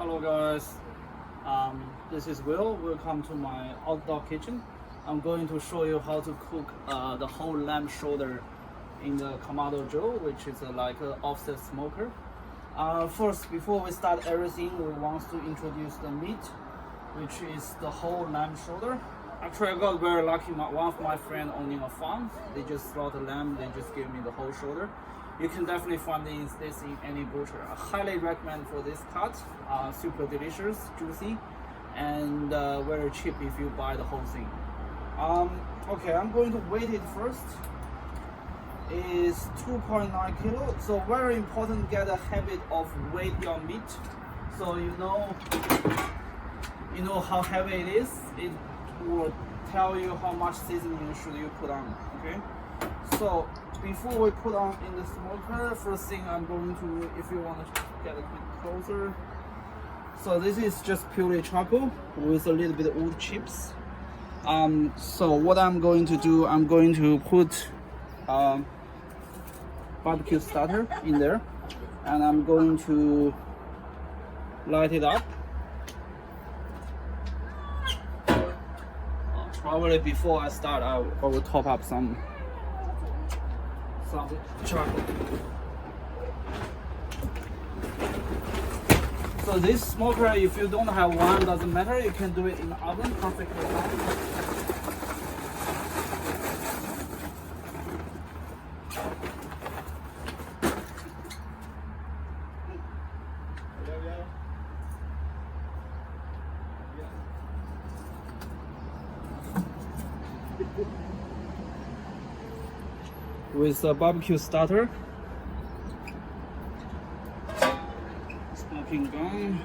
Hello guys, this is Will. Welcome to my outdoor kitchen. I'm going to show you how to cook the whole lamb shoulder in the Kamado Joe, which is like an offset smoker. First, before we start everything, we want to introduce the meat, which is the whole lamb shoulder. Actually, I got very lucky. One of my friends owning a farm, they just slaughter lamb, they just give me the whole shoulder. You can definitely find this in any butcher. I highly recommend for this cut. Super delicious, juicy, and very cheap if you buy the whole thing. Okay, I'm going to weight it first. Is 2.9 kilo. So very important, get a habit of weight your meat. So you know how heavy it is. It will tell you how much seasoning should you put on. Okay. So before we put on in the smoker, first thing I'm going to, if you want to get a bit closer. So this is just purely charcoal with a little bit of wood chips. So what I'm going to do, I'm going to put barbecue starter in there, and I'm going to light it up. Probably before I start, I will top up some charcoal. So this smoker, if you don't have one, doesn't matter. You can do it in the oven perfectly fine. With a barbecue starter, smoking gun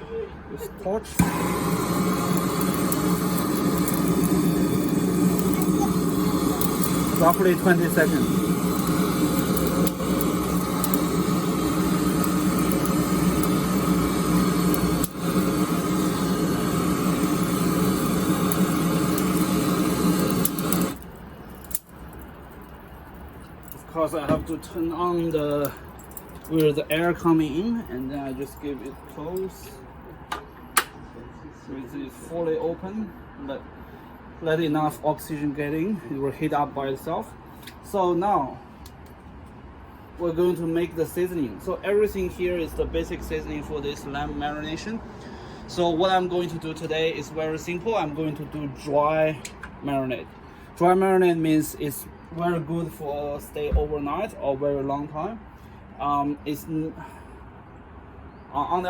with torch. Roughly 20 seconds. Because I have to turn on where the air coming in, and then I just give it close. With it fully open, but let enough oxygen get in, it will heat up by itself. So now we're going to make the seasoning. So everything here is the basic seasoning for this lamb marination. So what I'm going to do today is very simple. I'm going to do dry marinade. Dry marinade means it's very good for stay overnight or very long time. On the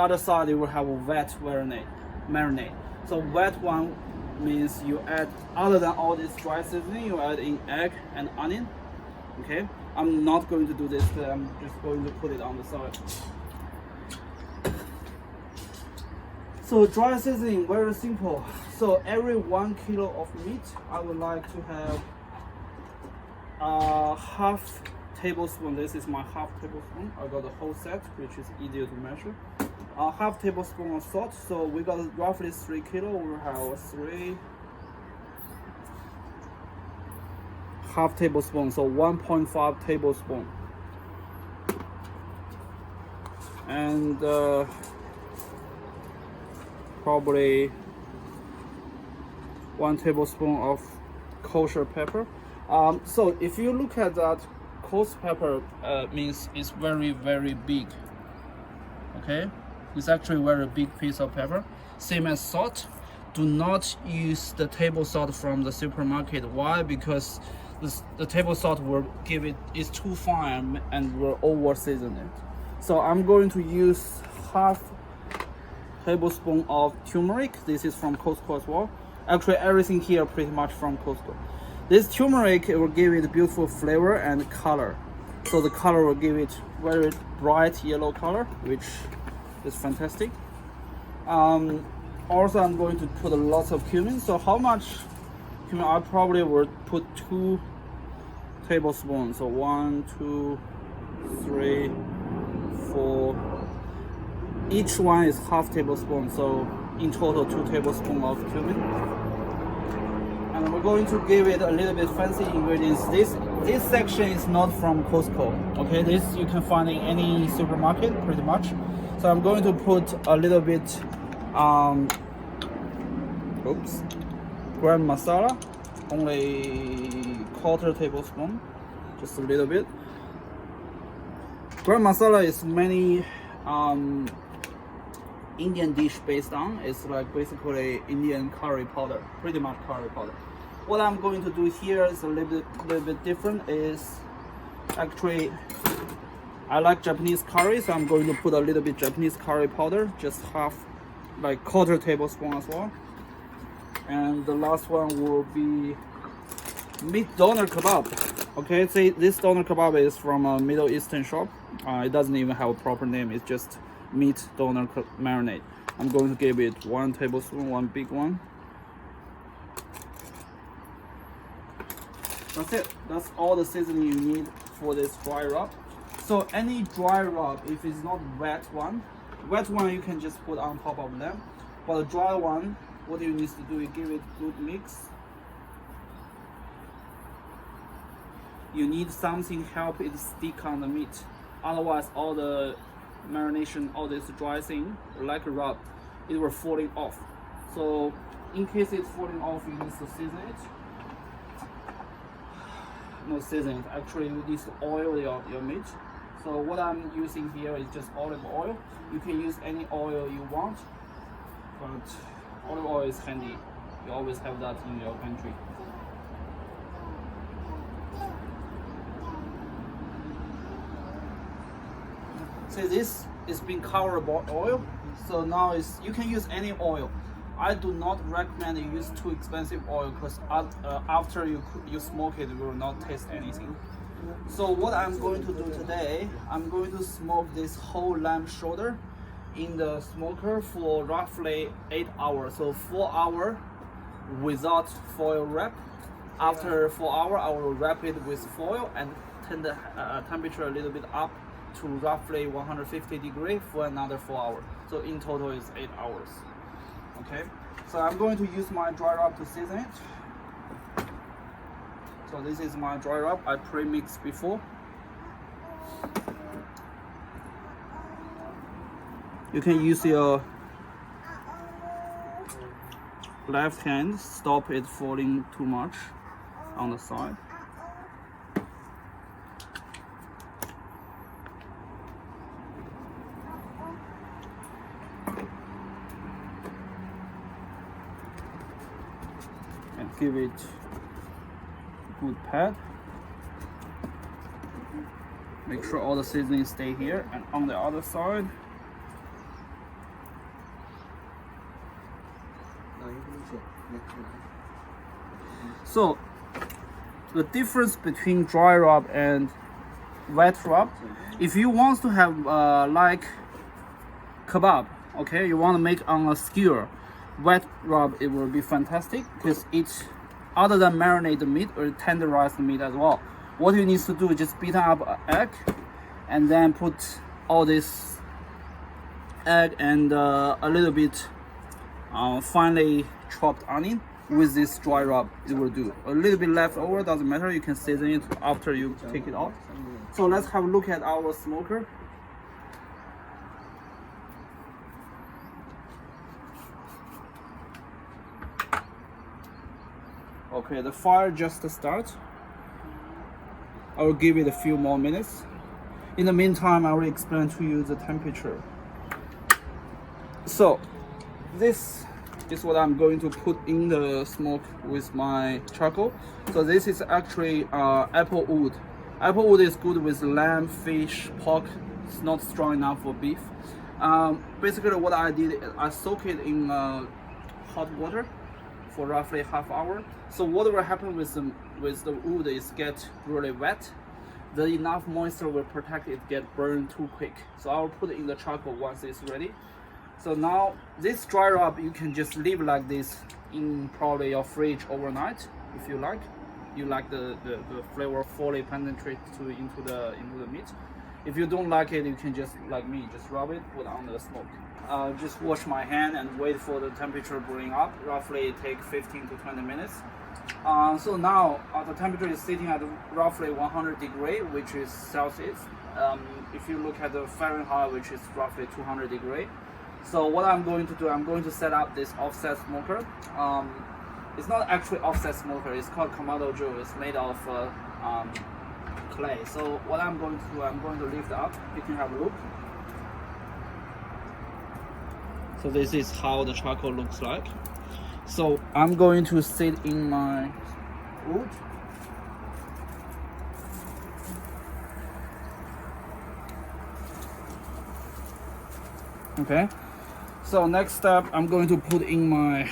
other side, you will have a wet marinade. So wet one means you add, other than all this dry seasoning, you add in egg and onion. Okay, I'm not going to do this today. I'm just going to put it on the side. So dry seasoning, very simple. So every 1 kilo of meat, I would like to have half tablespoon. This is my half tablespoon. I got the whole set, which is easier to measure. Half tablespoon of salt. So we got roughly 3 kilo. We'll have 3 half tablespoon. So 1.5 tablespoon. And probably 1 tablespoon of kosher pepper. So if you look at that, ghost pepper means it's very, very big. Okay, it's actually a very big piece of pepper. Same as salt. Do not use the table salt from the supermarket. Why? Because the table salt will give it's too fine and will over season it. So I'm going to use half tablespoon of turmeric. This is from Costco as well. Actually, everything here pretty much from Costco. This turmeric, it will give it beautiful flavor and color. So the color will give it very bright yellow color, which is fantastic. Also, I'm going to put lots of cumin. So how much cumin? I probably will put 2 tablespoons. So 1, 2, 3, 4. Each one is half tablespoon. So in total, 2 tablespoons of cumin. And we're going to give it a little bit fancy ingredients. This section is not from Costco. Okay, this you can find in any supermarket pretty much. So I'm going to put a little bit Oops. Garam masala, only quarter tablespoon, just a little bit. Garam masala is many Indian dish based on. It's like basically Indian curry powder, pretty much curry powder. What I'm going to do here is a little bit different. Is actually I like Japanese curry, so I'm going to put a little bit Japanese curry powder, just half, like quarter tablespoon as well. And the last one will be meat doner kebab. Okay, see, this doner kebab is from a Middle Eastern shop. It doesn't even have a proper name. It's just meat doner marinade. I'm going to give it 1 tablespoon, one big one. That's it. That's all the seasoning you need for this dry rub. So any dry rub, if it's not wet one you can just put on top of them. But the dry one, what you need to do is give it good mix. You need something help it stick on the meat. Otherwise, all the marination, all this dry thing, like a rub, it will falling off. So in case it's falling off, you need to season it. No season it. Actually, you need to oil your meat. So what I'm using here is just olive oil. You can use any oil you want, but olive oil is handy. You always have that in your pantry. So this is being covered by oil. So now you can use any oil. I do not recommend you use too expensive oil because after you smoke it, you will not taste anything. So what I'm going to do today, I'm going to smoke this whole lamb shoulder in the smoker for roughly 8 hours. So 4 hours without foil wrap. After 4 hours, I will wrap it with foil and turn the temperature a little bit up to roughly 150 degrees for another 4 hours. So in total is 8 hours. Okay, so I'm going to use my dry rub to season it. So this is my dry rub. I pre-mixed before. You can use your left hand, stop it falling too much on the side. And give it good pat. Make sure all the seasoning stay here and on the other side. So the difference between dry rub and wet rub, if you want to have like kebab, okay, you want to make on a skewer, wet rub, it will be fantastic because it, other than marinate the meat, or tenderize the meat as well. What you need to do is just beat up an egg and then put all this egg and a little bit finely chopped onion with this dry rub. It will do. A little bit left over, doesn't matter, you can season it after you take it off. So let's have a look at our smoker. Okay, the fire just starts. I will give it a few more minutes. In the meantime, I will explain to you the temperature. So this is what I'm going to put in the smoke with my charcoal. So this is actually apple wood. Apple wood is good with lamb, fish, pork. It's not strong enough for beef. Basically what I did, I soak it in hot water for roughly half hour. So what will happen with the wood is get really wet. The enough moisture will protect it get burned too quick. So I'll put it in the charcoal once it's ready. So now this dry rub you can just leave like this in probably your fridge overnight if you like. You like the flavor fully penetrate into the meat. If you don't like it, you can just like me, just rub it, put on the smoke. Just wash my hand and wait for the temperature bring up. Roughly take 15 to 20 minutes. So now the temperature is sitting at roughly 100 degrees, which is Celsius. If you look at the Fahrenheit, which is roughly 200 degrees. So what I'm going to do, I'm going to set up this offset smoker. It's not actually offset smoker, it's called Kamado Joe. It's made of clay. So what I'm going to do, I'm going to lift up. You can have a look. So this is how the charcoal looks like. So I'm going to sit in my wood. Okay. So next step, I'm going to put in my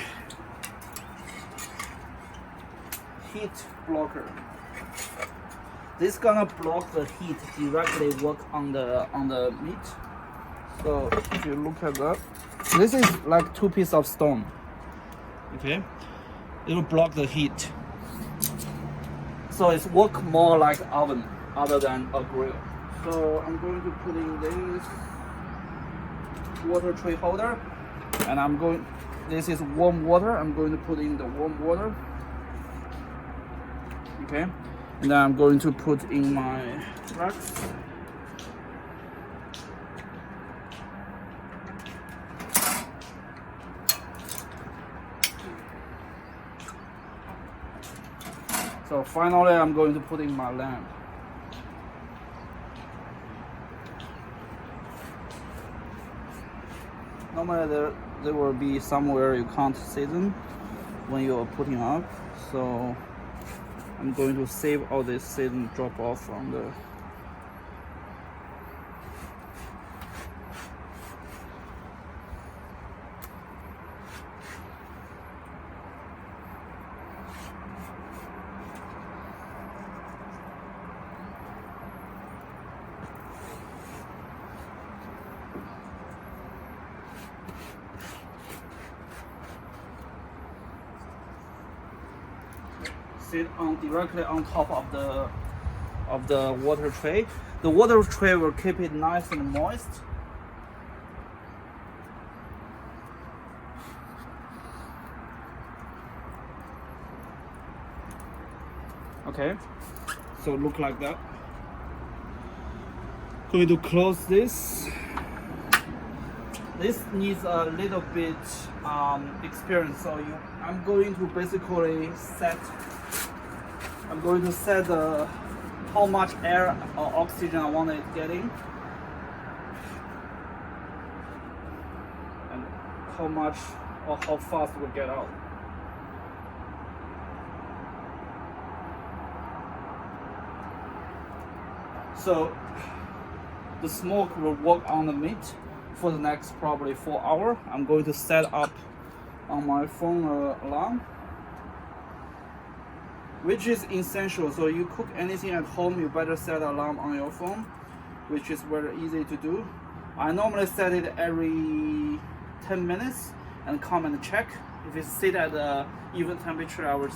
heat blocker. This is gonna block the heat directly work on the meat. So if you look at that, this is like 2 pieces of stone. Okay, it will block the heat. So it's work more like oven other than a grill. So I'm going to put in this water tray holder, and this is warm water. I'm going to put in the warm water. Okay, and then I'm going to put in my racks. So finally, I'm going to put in my lamb. Normally there will be somewhere you can't see them when you're putting up. So I'm going to save all this season drop off from the sit on directly on top of the water tray. The water tray will keep it nice and moist. Okay, so look like that. Going to close this. This needs a little bit experience. So I'm going to basically set. I'm going to set how much air or oxygen I want it getting, and how much or how fast it will get out. So the smoke will work on the meat for the next probably 4 hours. I'm going to set up on my phone alarm, which is essential. So you cook anything at home, you better set an alarm on your phone, which is very easy to do. I normally set it every 10 minutes and come and check. If it's set at even temperature, I would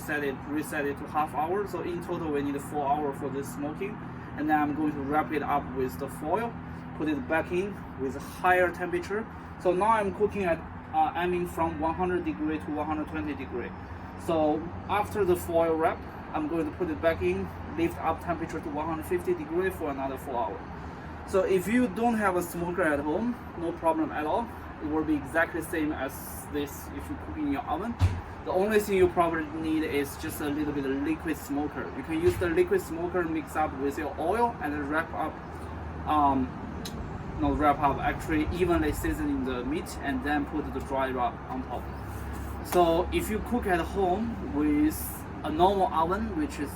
reset it to half hour. So in total, we need 4 hours for this smoking. And then I'm going to wrap it up with the foil, put it back in with a higher temperature. So now I'm cooking at aiming from 100 degree to 120 degree. So after the foil wrap, I'm going to put it back in, lift up temperature to 150 degree for another 4 hours. So if you don't have a smoker at home, no problem at all. It will be exactly the same as this if you cook in your oven. The only thing you probably need is just a little bit of liquid smoker. You can use the liquid smoker mix up with your oil and then actually evenly seasoning the meat and then put the dry rub on top. So if you cook at home with a normal oven, which is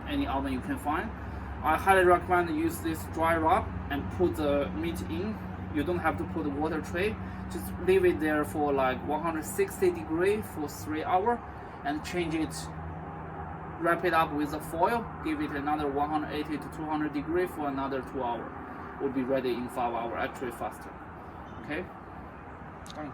any oven you can find, I highly recommend to use this dry rub and put the meat in. You don't have to put the water tray. Just leave it there for like 160 degree for 3 hours and change it, wrap it up with the foil, give it another 180 to 200 degree for another 2 hours. Will be ready in 5 hours, actually faster. Okay? Fine.